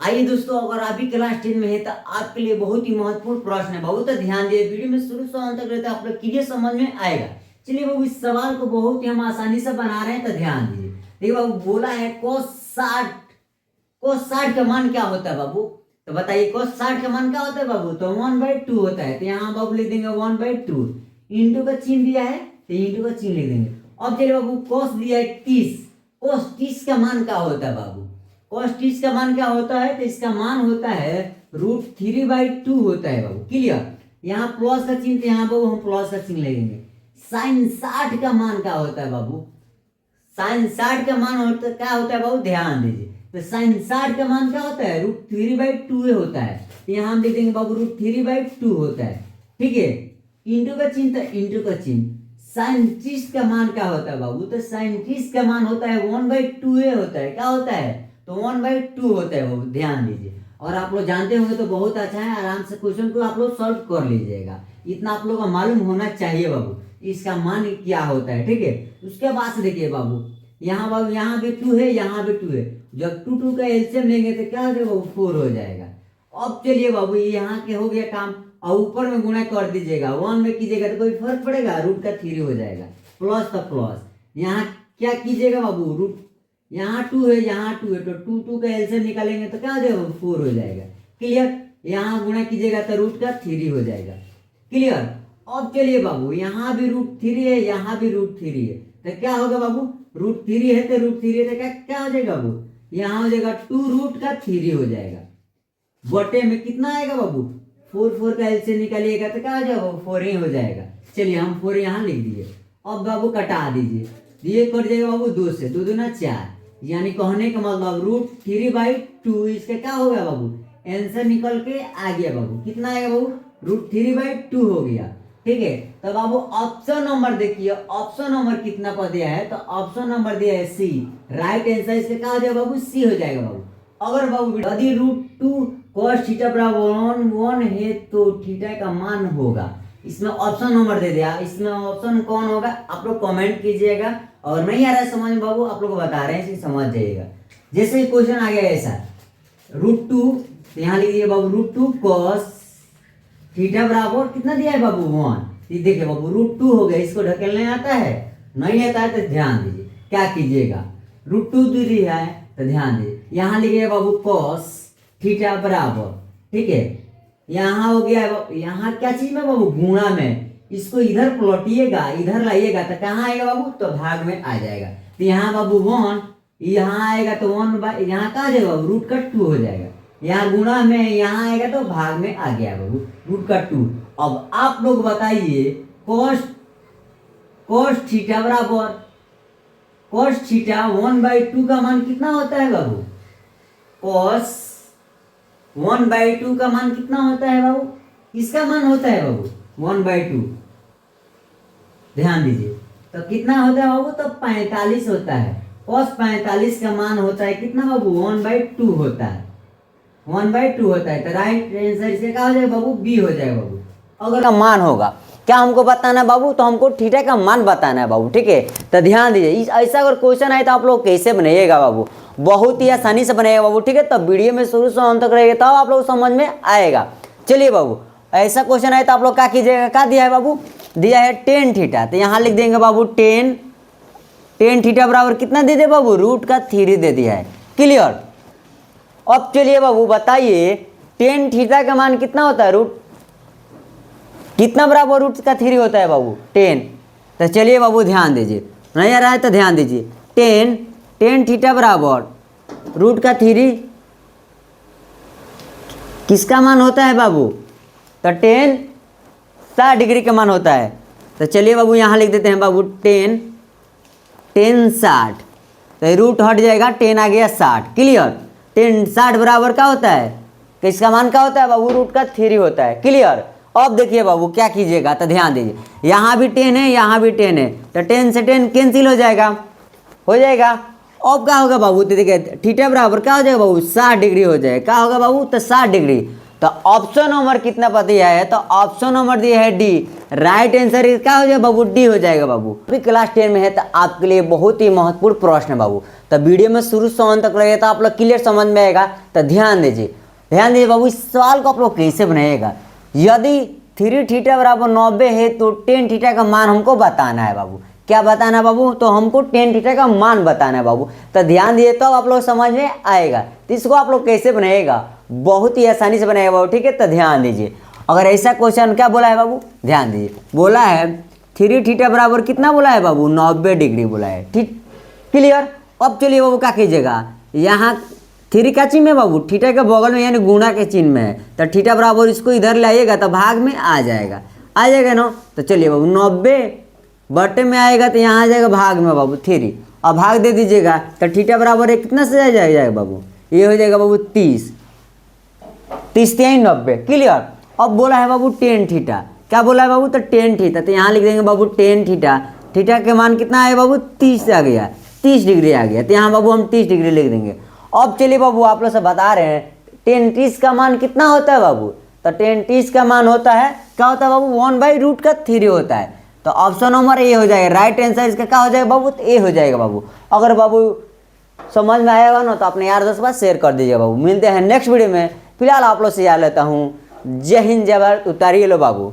आइए दोस्तों, अगर आप भी क्लास 10 में है तो आपके लिए बहुत ही महत्वपूर्ण प्रश्न है। बहुत ध्यान दिए, वीडियो में शुरू से अंत तक रहता है, आप लोग क्लियर समझ में आएगा। चलिए बाबू, इस सवाल को बहुत ही हम आसानी से बना रहे हैं, तो ध्यान दीजिए। देखिए बाबू, बोला है cos 60 का मान क्या होता है बाबू? तो बताइए cos 60 का मान क्या होता है बाबू? तो 1/2 होता है। तो यहाँ बाबू लिख देंगे 1/2, इंटू का चिन्ह दिया है तो इंटू का चिन्ह लिख देंगे। अब चलिए बाबू, cos दिया है 30, cos 30 का मान क्या होता है बाबू? cos 30 का मान क्या होता है? तो इसका मान होता है √3/2 होता है बाबू। क्लियर? यहाँ प्लस का चिन्ह, यहाँ बाबू हम प्लस का चिन्ह लगेंगे। sin 60 का मान क्या होता है बाबू? sin 60 का मान होता क्या होता है बाबू? ध्यान दीजिए। तो sin 60 का मान क्या होता है? √3/2 होता है। तो यहाँ हम लिख देंगे बाबू √3/2 होता है। ठीक है, इंटू का चिन्ह तो इंटू का चिन्ह। sin 30 का मान क्या होता है बाबू? तो sin 30 का मान होता है 1/2 होता है। क्या होता है? तो 1/2 होता है बाबू, ध्यान दीजिए। और आप लोग जानते होंगे तो बहुत अच्छा है, आराम से क्वेश्चन को आप लोग सॉल्व कर लीजिएगा। इतना आप लोग को मालूम होना चाहिए बाबू, इसका मान क्या होता है। ठीक है, उसके बाद से देखिए बाबू, यहाँ बाबू यहाँ भी 2 है, यहाँ भी 2 है। जब 2 का एलसीएम लेंगे तो क्या हो जाएगा बाबू? 4 हो जाएगा। अब चलिए बाबू, यहाँ के हो गया काम। और ऊपर में गुणा कर दीजिएगा, 1 में कीजिएगा तो कोई फर्क पड़ेगा? √3 हो जाएगा। प्लस का प्लस, यहाँ क्या कीजिएगा बाबू? यहाँ 2 है, यहाँ 2 है, तो 2 का एलसीएम निकालेंगे तो क्या हो जाएगा? 4 हो जाएगा। क्लियर? यहाँ गुणा कीजिएगा तो √3 हो जाएगा। क्लियर? अब चलिए बाबू, यहाँ भी √3 है, यहाँ भी √3 है, तो क्या होगा बाबू? √3 है तो √3 है तो क्या हो जाएगा बाबू? यहाँ हो जाएगा 2√3 हो जाएगा। बटे में कितना आएगा बाबू? 4 का एलसीएम निकालिएगा तो क्या हो जाएगा? 4 ही हो जाएगा। चलिए हम 4 यहाँ लिख दिए। अब बाबू कटा दीजिए, ये कर जाएगा बाबू 2 से, 2 दूना 4, यानी कहने का मतलब √3/2। इसका क्या हो गया बाबू? आंसर निकल के आ गया बाबू। कितना आएगा बाबू? √3/2 हो गया। ठीक है, तो बाबू ऑप्शन नंबर देखिए, ऑप्शन नंबर कितना पर दिया है? तो ऑप्शन नंबर दिया है सी। राइट आंसर इसका क्या हो जाएगा बाबू? सी हो जाएगा बाबू। अगर बाबू यदि √2 cos थीटा बराबर 1 है तो थीटा का मान होगा। इसमें ऑप्शन नंबर दे दिया, इसमें ऑप्शन कौन होगा आप लोग कमेंट कीजिएगा। और नहीं आ रहा है समझ में बाबू, आप लोग को बता रहे हैं, इसे समझ जाइएगा। जैसे ही क्वेश्चन आ गया ऐसा √2, तो यहाँ लिखिए बाबू √2 cos थीटा बराबर कितना दिया है बाबू? 1। देखिए बाबू √2 हो गया, इसको ढकेलने आता है? नहीं आता है तो ध्यान दीजिए क्या कीजिएगा। √2 दूरी है तो ध्यान दीजिए, यहाँ लिखिए बाबू cos थीटा बराबर। ठीक है, यहाँ हो गया, यहाँ क्या चीज में बाबू? गुणा में। इसको इधर पलटिएगा, इधर लाइएगा तो कहाँ आएगा बाबू? तो भाग में आ जाएगा। तो यहाँ बाबू 1, यहाँ आएगा तो 1/, यहाँ कहाँ जाएगा बाबू? √2 हो जाएगा। यहाँ गुणा में, यहाँ आएगा तो भाग में आ गया बाबू √2। अब आप लोग बताइए cos थीटा बराबर cos थीटा 1/2 का मान कितना होता है बाबू? cos 1/2 का मान कितना होता है बाबू? इसका मान होता है बाबू 1/2। ध्यान दीजिए, तो कितना होता है बाबू? तो 45 होता है। cos 45 का मान होता है कितना बाबू? 1/2 होता है। 1/2 होता है, तो राइट आंसर इसका क्या हो जाएगा बाबू? बी हो जाएगा बाबू। अगर का मान होगा, क्या हमको बताना है बाबू? तो हमको थीटा का मान बताना है बाबू। ठीक है, तो ध्यान दीजिए, ऐसा अगर क्वेश्चन आए तो आप लोग कैसे बनाइएगा बाबू? बहुत ही आसानी से बनाइएगा बाबू। ठीक है, तो वीडियो में शुरू से अंत तक रहेगा तब आप लोग समझ में आएगा। चलिए बाबू, ऐसा क्वेश्चन आए तो आप लोग क्या कीजिएगा? क्या दिया है बाबू? दिया है tan थीटा, तो यहाँ लिख देंगे बाबू tan थीटा बराबर कितना दे दे बाबू? √3 दे दिया है। क्लियर? अब चलिए बाबू बताइए tan थीटा का मान कितना होता है? कितना बराबर √3 होता है बाबू? 10। तो चलिए बाबू ध्यान दीजिए, नहीं आ रहा है तो ध्यान दीजिए। tan थीटा बराबर √3 किसका मान होता है बाबू? तो tan 60 डिग्री का मान होता है। तो चलिए बाबू यहाँ लिख देते हैं बाबू tan 60, तो रूट हट जाएगा, tan आ गया 60। क्लियर? tan 60 बराबर क्या होता है? किसका मान क्या होता है बाबू? √3 होता है। क्लियर? अब देखिए बाबू क्या कीजिएगा, तो ध्यान दीजिए, यहाँ भी 10 है, यहाँ भी 10 है, तो 10 से 10 कैंसिल हो जाएगा। अब क्या होगा बाबू? तो देखिए थीटा बराबर क्या हो जाएगा बाबू? 60 डिग्री हो जाएगा। क्या होगा बाबू? तो 60 डिग्री। तो ऑप्शन नंबर कितना पर दिया है? तो ऑप्शन नंबर दिया है डी, राइट आंसर क्या हो जाएगा बाबू, डी हो जाएगा बाबू। अभी क्लास 10 में है तो आपके लिए बहुत ही महत्वपूर्ण प्रश्न है बाबू। तो वीडियो में शुरू से अंत तक लगे तो आप लोग क्लियर समझ में आएगा। तो ध्यान दीजिए बाबू, इस सवाल को आप लोग कैसे बनाइएगा। यदि 3 थीटा बराबर 90 है तो टेन थीटा का मान हमको बताना है बाबू। क्या बताना है बाबू, तो हमको टेन थीटा का मान बताना है बाबू। तो ध्यान दिए तो आप लोग समझ में आएगा। तो इसको आप लोग कैसे बनाइएगा, बहुत ही आसानी से बनाएगा बाबू, ठीक है। तो ध्यान दीजिए, अगर ऐसा क्वेश्चन क्या बोला है बाबू, ध्यान दीजिए, बोला है 3 थीटा बराबर कितना बोला है बाबू, 90 डिग्री बोला है, ठीक क्लियर। अब चलिए बाबू क्या कीजिएगा, यहाँ 3 का चिन्ह है बाबू, थीटा के बगल में यानी गुणा के चिन्ह में है। तो थीटा बराबर इसको इधर लाइएगा तो भाग में आ जाएगा ना। तो चलिए बाबू 90 बटे में आएगा तो यहाँ आ जाएगा भाग में बाबू 3, और भाग दे दीजिएगा। तो थीटा बराबर है कितना से जाएगा बाबू, ये हो जाएगा बाबू 30 90 क्लियर। अब बोला है बाबू टेन थीटा, क्या बोला है बाबू, तो टेन थीटा। तो यहाँ लिख देंगे बाबू टेन थीटा, थीटा के मान कितना है बाबू 30 आ गया, 30 डिग्री आ गया। तो यहाँ बाबू हम 30 डिग्री लिख देंगे। अब चलिए बाबू आप लोग से बता रहे हैं टेन 30 का मान कितना होता है बाबू, तो टेन 30 का मान होता है, क्या होता है बाबू, 1/√3 होता है। तो ऑप्शन नंबर ए हो जाएगा, राइट आंसर इसका क्या हो जाएगा बाबू, तो ए हो जाएगा बाबू। अगर बाबू समझ में आएगा ना तो अपने यार दोस्त के पास शेयर कर दीजिए बाबू। मिलते हैं नेक्स्ट वीडियो में, फिलहाल आप लोग से याद लेता हूँ, जय हिंद जय भारत, उतारिए लो बाबू।